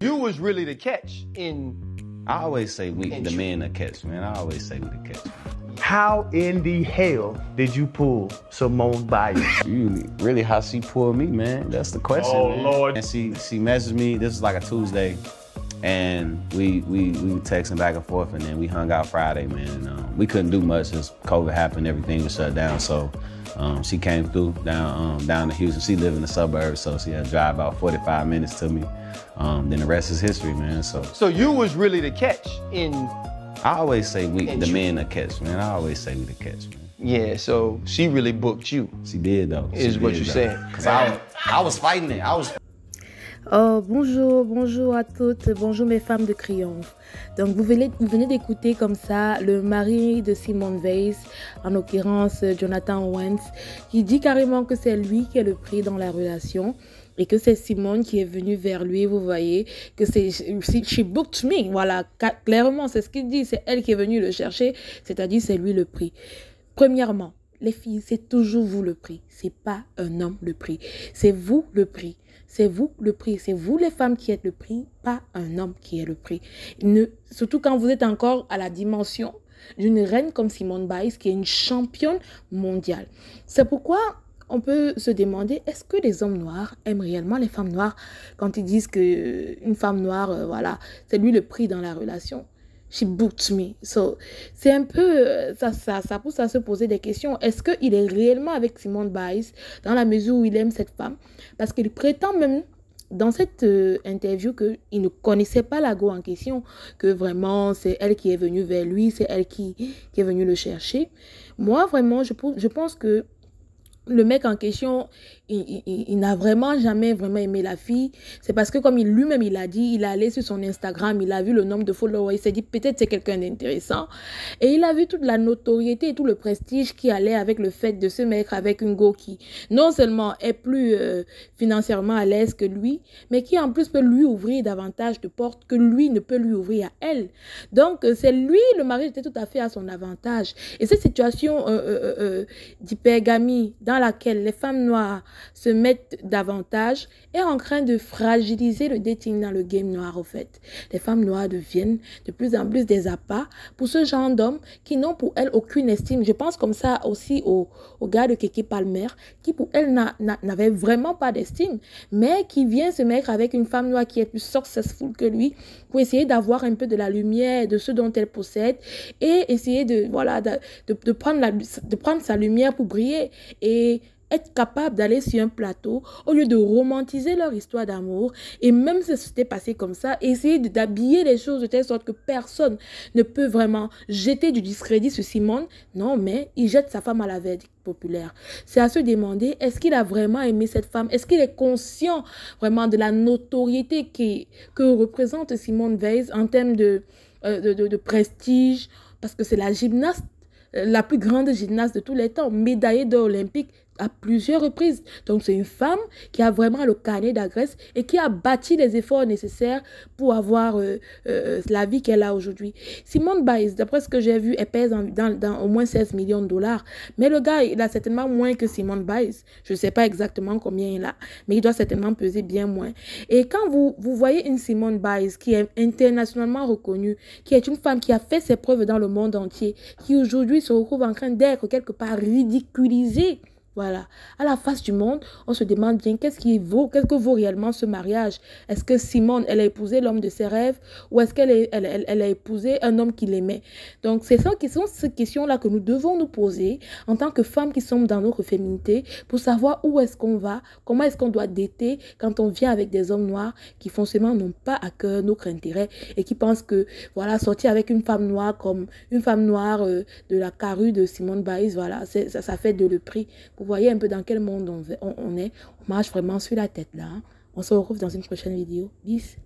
You was really the catch in. I always say the men are catch, man. I always say we the catch. How in the hell did you pull Simone Biles? Really how she pulled me, man? That's the question. Oh, man. Lord. And she messaged me. This was like a Tuesday, and we were texting back and forth, and then we hung out Friday, man. And, we couldn't do much since COVID happened. Everything was shut down, so she came through down to Houston. She lived in the suburbs, so she had to drive about 45 minutes to me. Then the rest is history, man. So you was really the catch in. I always say the men are catch, man. I always say we the catch, man. Yeah, so she really booked you. She did, though. Is what you're saying. Because I was fighting it. Oh, bonjour à toutes, bonjour mes femmes de triomphe. Donc vous venez d'écouter comme ça le mari de Simone Biles, en l'occurrence Jonathan Owens, qui dit carrément que c'est lui qui est le prix dans la relation et que c'est Simone qui est venue vers lui. Vous voyez que c'est she booked me, voilà, clairement c'est ce qu'il dit, c'est elle qui est venue le chercher, c'est-à-dire c'est lui le prix. Premièrement, les filles, c'est toujours vous le prix, c'est pas un homme le prix, c'est vous le prix. C'est vous le prix, c'est vous les femmes qui êtes le prix, pas un homme qui est le prix. Surtout quand vous êtes encore à la dimension d'une reine comme Simone Biles qui est une championne mondiale. C'est pourquoi on peut se demander, est-ce que les hommes noirs aiment réellement les femmes noires quand ils disent qu'une femme noire, voilà, c'est lui le prix dans la relation? She booked me. So, c'est un peu, ça pousse à se poser des questions. Est-ce qu'il est réellement avec Simone Biles dans la mesure où il aime cette femme? Parce qu'il prétend même dans cette interview qu'il ne connaissait pas la go en question, que vraiment c'est elle qui est venue vers lui, c'est elle qui est venue le chercher. Moi, vraiment, je pense que le mec en question, il n'a vraiment jamais aimé la fille. C'est parce que comme lui-même il a dit, il est allé sur son Instagram, il a vu le nombre de followers, il s'est dit peut-être c'est quelqu'un d'intéressant. Et il a vu toute la notoriété et tout le prestige qui allait avec le fait de se mettre avec une go qui non seulement est plus financièrement à l'aise que lui, mais qui en plus peut lui ouvrir davantage de portes que lui ne peut lui ouvrir à elle. Donc c'est lui, le mari était tout à fait à son avantage. Et cette situation d'hypergamie dans laquelle les femmes noires se mettent davantage est en train de fragiliser le dating dans le game noir, au fait. Les femmes noires deviennent de plus en plus des appâts pour ce genre d'hommes qui n'ont pour elles aucune estime. Je pense comme ça aussi au gars de Keke Palmer, qui pour elle n'avait vraiment pas d'estime, mais qui vient se mettre avec une femme noire qui est plus successful que lui pour essayer d'avoir un peu de la lumière de ce dont elle possède et essayer de prendre sa lumière pour briller et être capable d'aller sur un plateau au lieu de romantiser leur histoire d'amour et même si c'était passé comme ça, essayer d'habiller les choses de telle sorte que personne ne peut vraiment jeter du discrédit sur Simone. Non, mais il jette sa femme à la verdict populaire. C'est à se demander, est-ce qu'il a vraiment aimé cette femme? Est-ce qu'il est conscient vraiment de la notoriété que représente Simone Biles en termes de prestige? Parce que c'est la gymnaste, la plus grande gymnaste de tous les temps, médaillée d'or olympique à plusieurs reprises. Donc c'est une femme qui a vraiment le carnet d'adresse et qui a bâti les efforts nécessaires pour avoir la vie qu'elle a aujourd'hui. Simone Biles, d'après ce que j'ai vu, elle pèse dans au moins 16 millions de dollars. Mais le gars, il a certainement moins que Simone Biles. Je ne sais pas exactement combien il a, mais il doit certainement peser bien moins. Et quand vous voyez une Simone Biles qui est internationalement reconnue, qui est une femme qui a fait ses preuves dans le monde entier, qui aujourd'hui se retrouve en train d'être quelque part ridiculisée, voilà, à la face du monde, on se demande bien qu'est-ce que vaut réellement ce mariage? Est-ce que Simone, elle a épousé l'homme de ses rêves ou est-ce qu'elle a épousé un homme qui l'aimait? Donc, ce sont ces questions-là que nous devons nous poser en tant que femmes qui sommes dans notre féminité pour savoir où est-ce qu'on va, comment est-ce qu'on doit dater quand on vient avec des hommes noirs qui foncièrement n'ont pas à cœur notre intérêt et qui pensent que, voilà, sortir avec une femme noire comme une femme noire de la carrue de Simone Biles, voilà, ça fait de le prix. Vous voyez un peu dans quel monde on est. On marche vraiment sur la tête là. Hein. On se retrouve dans une prochaine vidéo. Bis.